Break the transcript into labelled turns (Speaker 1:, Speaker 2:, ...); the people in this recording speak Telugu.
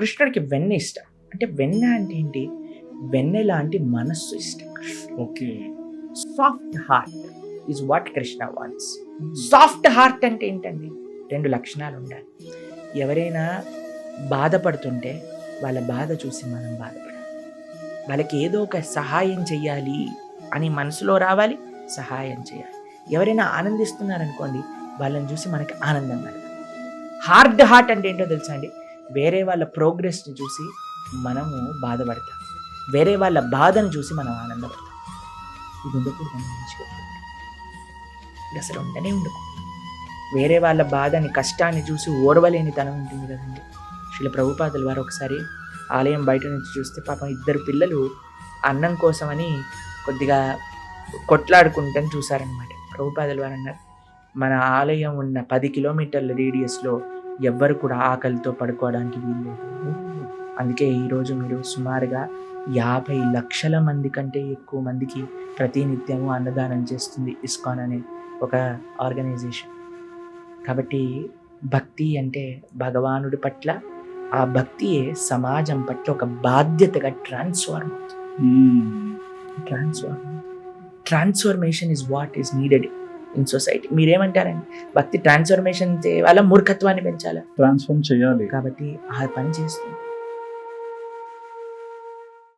Speaker 1: కృష్ణుడికి వెన్న ఇష్టం. అంటే వెన్న అంటే ఏంటి? వెన్నె లాంటి మనస్సు ఇష్టం.
Speaker 2: Okay.
Speaker 1: Soft heart is what Krishna wants. Soft heart అంటే ఏంటండి? 2 లక్షణాలు ఉండాలి. ఎవరైనా బాధపడుతుంటే వాళ్ళ బాధ చూసి మనం బాధపడాలి. వాళ్ళకి ఏదో ఒక సహాయం చెయ్యాలి అని మనసులో రావాలి, సహాయం చేయాలి. ఎవరైనా ఆనందిస్తున్నారనుకోండి, వాళ్ళని చూసి మనకి ఆనందం కలగాలి. హార్డ్ హార్ట్ అంటే ఏంటో తెలుసా అండి? వేరే వాళ్ళ ప్రోగ్రెస్ని చూసి మనము బాధపడతాం, వేరే వాళ్ళ బాధను చూసి మనం ఆనందపడతాం. ఇది ఉండకూడదు మంచిగా. ఇది అసలు ఉండనే ఉండకూడదు. వేరే వాళ్ళ బాధని, కష్టాన్ని చూసి ఓడవలేని తనం ఉంటుంది కదండి. శ్రీల ప్రభుపాదుల వారు ఒకసారి ఆలయం బయట నుంచి చూస్తే పాపం 2 పిల్లలు అన్నం కోసమని కొద్దిగా కొట్లాడుకుంటాను చూసారనమాట. ప్రభుపాదుల వారు అన్నారు, మన ఆలయం ఉన్న 10 కిలోమీటర్ల రేడియస్లో ఎవ్వరు కూడా ఆకలితో పడుకోవడానికి వీల్లేదు. అందుకే ఈరోజు మీరు సుమారుగా 50 లక్షల మంది కంటే ఎక్కువ మందికి ప్రతినిత్యము అన్నదానం చేస్తుంది ఇస్కాన్ అనే ఒక ఆర్గనైజేషన్. కాబట్టి భక్తి అంటే భగవానుడి పట్ల, ఆ భక్తియే సమాజం పట్ల ఒక బాధ్యతగా ట్రాన్స్ఫార్మ్ అవుతుంది. Transformation is what is needed in society. మీరేమంటారండి? భక్తి ట్రాన్స్ఫర్మేషన్ చేయాలా, మూర్ఖత్వాన్ని పెంచాలా?
Speaker 2: ట్రాన్స్ఫార్మ్ చేయాలి.
Speaker 1: కాబట్టి ఆ పని చేస్తుంది.